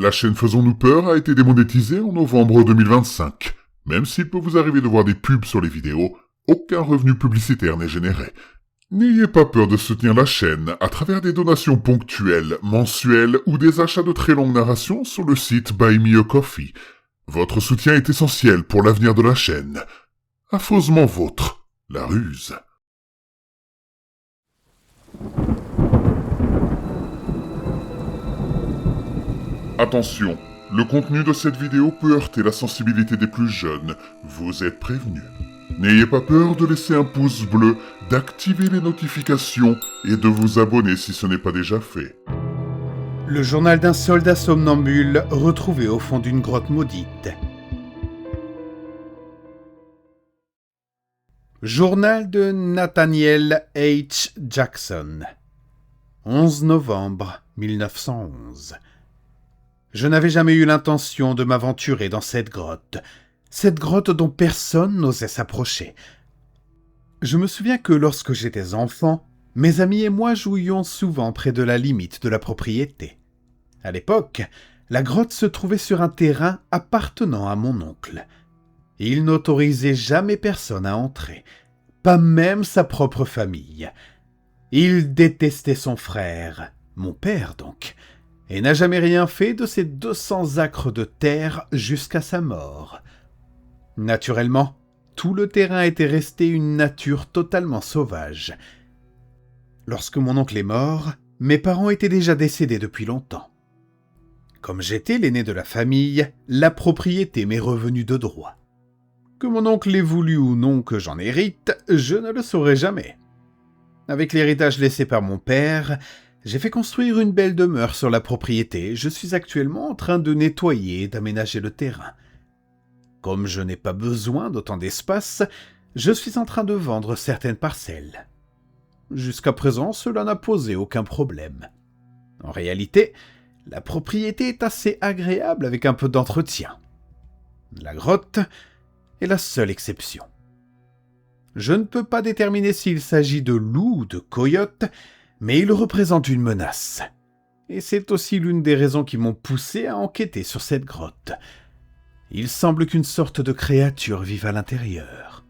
La chaîne Faisons-nous peur a été démonétisée en novembre 2025. Même s'il peut vous arriver de voir des pubs sur les vidéos, aucun revenu publicitaire n'est généré. N'ayez pas peur de soutenir la chaîne à travers des donations ponctuelles, mensuelles ou des achats de très longues narrations sur le site Buy Me a Coffee. Votre soutien est essentiel pour l'avenir de la chaîne. Affreusement vôtre, la ruse. Attention, le contenu de cette vidéo peut heurter la sensibilité des plus jeunes. Vous êtes prévenus. N'ayez pas peur de laisser un pouce bleu, d'activer les notifications et de vous abonner si ce n'est pas déjà fait. Le journal d'un soldat somnambule retrouvé au fond d'une grotte maudite. Journal de Nathaniel H. Jackson. 11 novembre 1911. Je n'avais jamais eu l'intention de m'aventurer dans cette grotte dont personne n'osait s'approcher. Je me souviens que lorsque j'étais enfant, mes amis et moi jouions souvent près de la limite de la propriété. À l'époque, la grotte se trouvait sur un terrain appartenant à mon oncle. Il n'autorisait jamais personne à entrer, pas même sa propre famille. Il détestait son frère, mon père donc, et n'a jamais rien fait de ces 200 acres de terre jusqu'à sa mort. Naturellement, tout le terrain était resté une nature totalement sauvage. Lorsque mon oncle est mort, mes parents étaient déjà décédés depuis longtemps. Comme j'étais l'aîné de la famille, la propriété m'est revenue de droit. Que mon oncle ait voulu ou non que j'en hérite, je ne le saurai jamais. Avec l'héritage laissé par mon père, j'ai fait construire une belle demeure sur la propriété. Je suis actuellement en train de nettoyer et d'aménager le terrain. Comme je n'ai pas besoin d'autant d'espace, je suis en train de vendre certaines parcelles. Jusqu'à présent, cela n'a posé aucun problème. En réalité, la propriété est assez agréable avec un peu d'entretien. La grotte est la seule exception. Je ne peux pas déterminer s'il s'agit de loups ou de coyotes, mais ils représentent une menace. Et c'est aussi l'une des raisons qui m'ont poussé à enquêter sur cette grotte. Il semble qu'une sorte de créature vive à l'intérieur.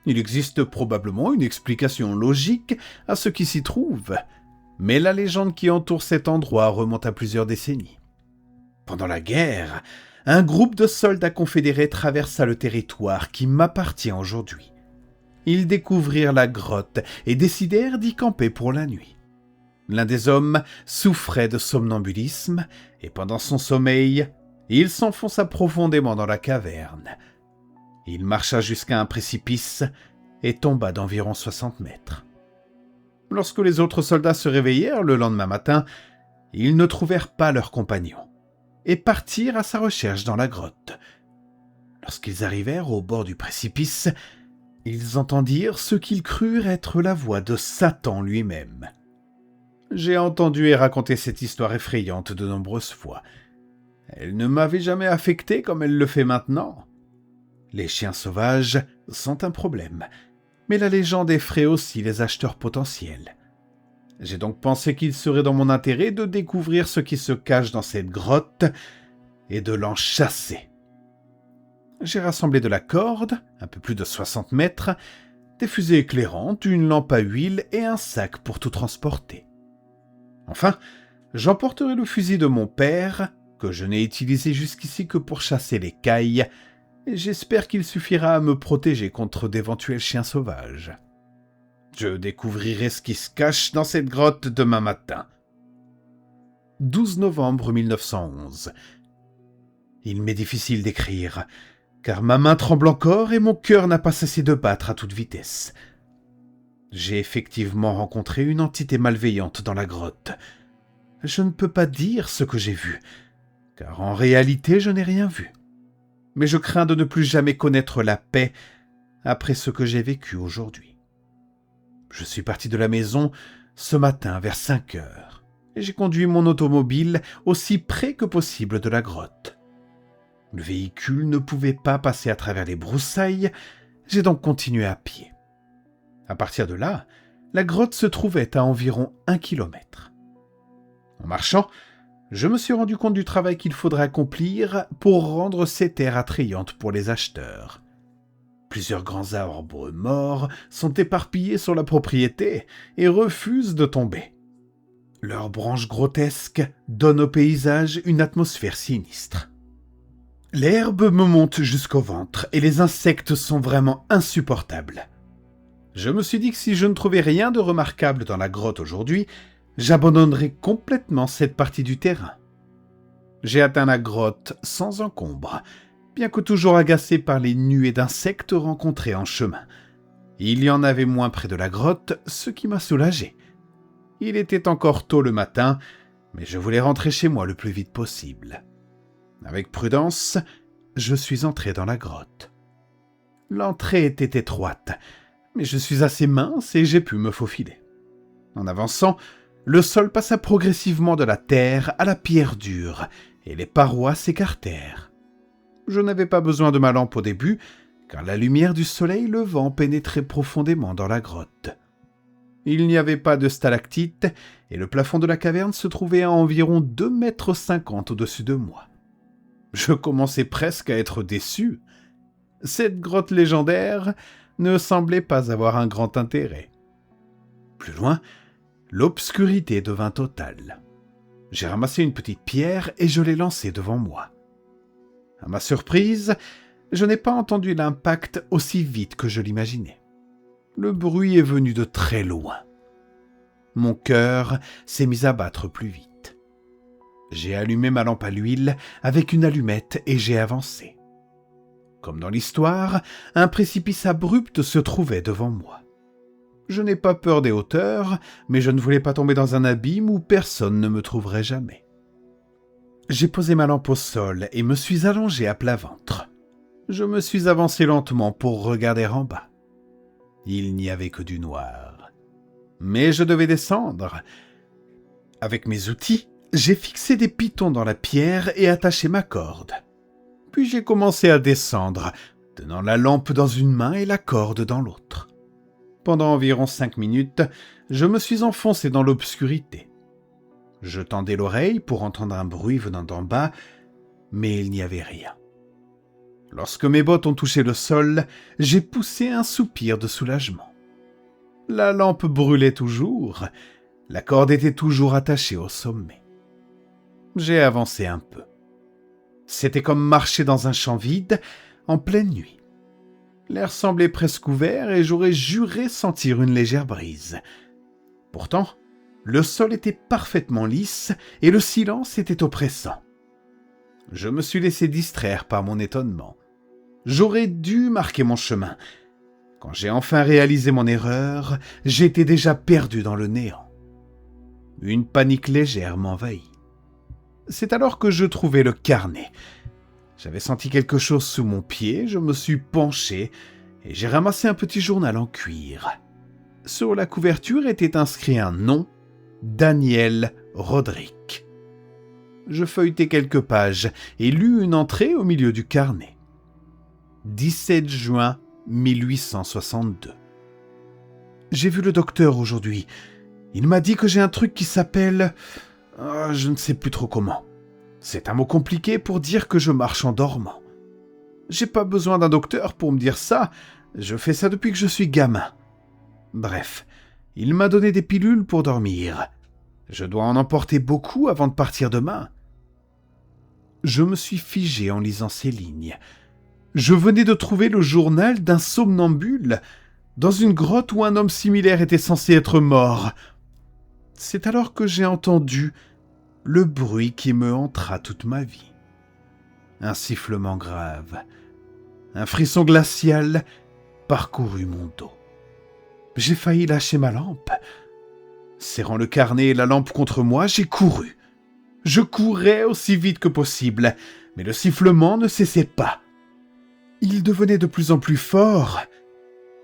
Il existe probablement une explication logique à ce qui s'y trouve, mais la légende qui entoure cet endroit remonte à plusieurs décennies. Pendant la guerre, un groupe de soldats confédérés traversa le territoire qui m'appartient aujourd'hui. Ils découvrirent la grotte et décidèrent d'y camper pour la nuit. L'un des hommes souffrait de somnambulisme et pendant son sommeil, il s'enfonça profondément dans la caverne. Il marcha jusqu'à un précipice et tomba d'environ 60 mètres. Lorsque les autres soldats se réveillèrent le lendemain matin, ils ne trouvèrent pas leur compagnon et partirent à sa recherche dans la grotte. Lorsqu'ils arrivèrent au bord du précipice, ils entendirent ce qu'ils crurent être la voix de Satan lui-même. J'ai entendu et raconté cette histoire effrayante de nombreuses fois. Elle ne m'avait jamais affecté comme elle le fait maintenant. Les chiens sauvages sont un problème, mais la légende effraie aussi les acheteurs potentiels. J'ai donc pensé qu'il serait dans mon intérêt de découvrir ce qui se cache dans cette grotte et de l'en chasser. J'ai rassemblé de la corde, un peu plus de 60 mètres, des fusées éclairantes, une lampe à huile et un sac pour tout transporter. Enfin, j'emporterai le fusil de mon père, que je n'ai utilisé jusqu'ici que pour chasser les cailles, et j'espère qu'il suffira à me protéger contre d'éventuels chiens sauvages. Je découvrirai ce qui se cache dans cette grotte demain matin. 12 novembre 1911. Il m'est difficile d'écrire, car ma main tremble encore et mon cœur n'a pas cessé de battre à toute vitesse. J'ai effectivement rencontré une entité malveillante dans la grotte. Je ne peux pas dire ce que j'ai vu, car en réalité je n'ai rien vu. Mais je crains de ne plus jamais connaître la paix après ce que j'ai vécu aujourd'hui. Je suis parti de la maison ce matin vers 5 heures, et j'ai conduit mon automobile aussi près que possible de la grotte. Le véhicule ne pouvait pas passer à travers les broussailles, j'ai donc continué à pied. À partir de là, la grotte se trouvait à environ 1 kilomètre. En marchant, Je me suis rendu compte du travail qu'il faudrait accomplir pour rendre ces terres attrayantes pour les acheteurs. Plusieurs grands arbres morts sont éparpillés sur la propriété et refusent de tomber. Leurs branches grotesques donnent au paysage une atmosphère sinistre. L'herbe me monte jusqu'au ventre et les insectes sont vraiment insupportables. Je me suis dit que si je ne trouvais rien de remarquable dans la grotte aujourd'hui, j'abandonnerais complètement cette partie du terrain. J'ai atteint la grotte sans encombre, bien que toujours agacé par les nuées d'insectes rencontrées en chemin. Il y en avait moins près de la grotte, ce qui m'a soulagé. Il était encore tôt le matin, mais je voulais rentrer chez moi le plus vite possible. Avec prudence, je suis entré dans la grotte. L'entrée était étroite, mais je suis assez mince et j'ai pu me faufiler. En avançant, le sol passa progressivement de la terre à la pierre dure, et les parois s'écartèrent. Je n'avais pas besoin de ma lampe au début, car la lumière du soleil levant pénétrait profondément dans la grotte. Il n'y avait pas de stalactites, et le plafond de la caverne se trouvait à environ 2,50 m au-dessus de moi. Je commençais presque à être déçu. Cette grotte légendaire ne semblait pas avoir un grand intérêt. Plus loin, l'obscurité devint totale. J'ai ramassé une petite pierre et je l'ai lancée devant moi. À ma surprise, je n'ai pas entendu l'impact aussi vite que je l'imaginais. Le bruit est venu de très loin. Mon cœur s'est mis à battre plus vite. J'ai allumé ma lampe à l'huile avec une allumette et j'ai avancé. Comme dans l'histoire, un précipice abrupt se trouvait devant moi. Je n'ai pas peur des hauteurs, mais je ne voulais pas tomber dans un abîme où personne ne me trouverait jamais. J'ai posé ma lampe au sol et me suis allongé à plat ventre. Je me suis avancé lentement pour regarder en bas. Il n'y avait que du noir. Mais je devais descendre. Avec mes outils, j'ai fixé des pitons dans la pierre et attaché ma corde. Puis j'ai commencé à descendre, tenant la lampe dans une main et la corde dans l'autre. Pendant environ 5 minutes, je me suis enfoncé dans l'obscurité. Je tendais l'oreille pour entendre un bruit venant d'en bas, mais il n'y avait rien. Lorsque mes bottes ont touché le sol, j'ai poussé un soupir de soulagement. La lampe brûlait toujours, la corde était toujours attachée au sommet. J'ai avancé un peu. C'était comme marcher dans un champ vide en pleine nuit. L'air semblait presque ouvert et j'aurais juré sentir une légère brise. Pourtant, le sol était parfaitement lisse et le silence était oppressant. Je me suis laissé distraire par mon étonnement. J'aurais dû marquer mon chemin. Quand j'ai enfin réalisé mon erreur, j'étais déjà perdu dans le néant. Une panique légère m'envahit. C'est alors que je trouvai le carnet. J'avais senti quelque chose sous mon pied, je me suis penché et j'ai ramassé un petit journal en cuir. Sur la couverture était inscrit un nom, Daniel Roderick. Je feuilletai quelques pages et lus une entrée au milieu du carnet. 17 juin 1862. J'ai vu le docteur aujourd'hui. Il m'a dit que j'ai un truc qui s'appelle... je ne sais plus trop comment. C'est un mot compliqué pour dire que je marche en dormant. J'ai pas besoin d'un docteur pour me dire ça. Je fais ça depuis que je suis gamin. Bref, il m'a donné des pilules pour dormir. Je dois en emporter beaucoup avant de partir demain. Je me suis figé en lisant ces lignes. Je venais de trouver le journal d'un somnambule dans une grotte où un homme similaire était censé être mort. C'est alors que j'ai entendu le bruit qui me hantera toute ma vie. Un sifflement grave, un frisson glacial parcourut mon dos. J'ai failli lâcher ma lampe. Serrant le carnet et la lampe contre moi, j'ai couru. Je courais aussi vite que possible, mais le sifflement ne cessait pas. Il devenait de plus en plus fort.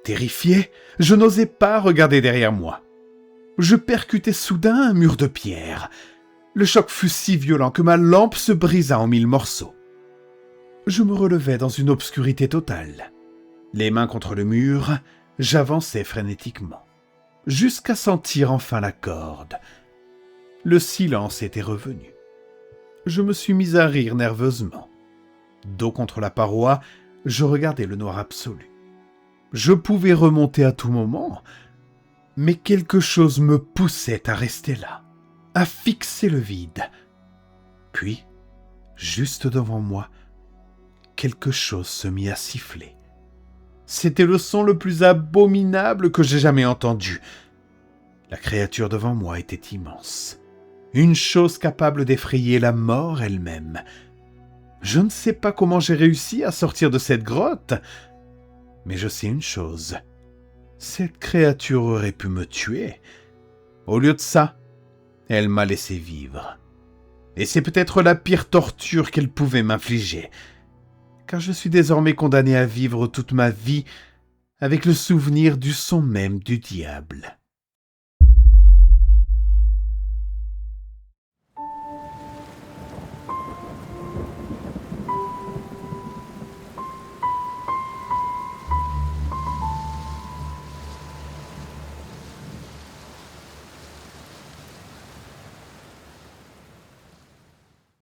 Terrifié, je n'osais pas regarder derrière moi. Je percutai soudain un mur de pierre. Le choc fut si violent que ma lampe se brisa en 1000 morceaux. Je me relevai dans une obscurité totale. Les mains contre le mur, j'avançai frénétiquement, jusqu'à sentir enfin la corde. Le silence était revenu. je me suis mis à rire nerveusement. Dos contre la paroi, je regardais le noir absolu. Je pouvais remonter à tout moment, mais quelque chose me poussait à rester là, à fixer le vide. Puis, juste devant moi, quelque chose se mit à siffler. C'était le son le plus abominable que j'ai jamais entendu. La créature devant moi était immense. Une chose capable d'effrayer la mort elle-même. Je ne sais pas comment j'ai réussi à sortir de cette grotte, mais je sais une chose. Cette créature aurait pu me tuer. Au lieu de ça, elle m'a laissé vivre. Et c'est peut-être la pire torture qu'elle pouvait m'infliger, car je suis désormais condamné à vivre toute ma vie avec le souvenir du son même du diable.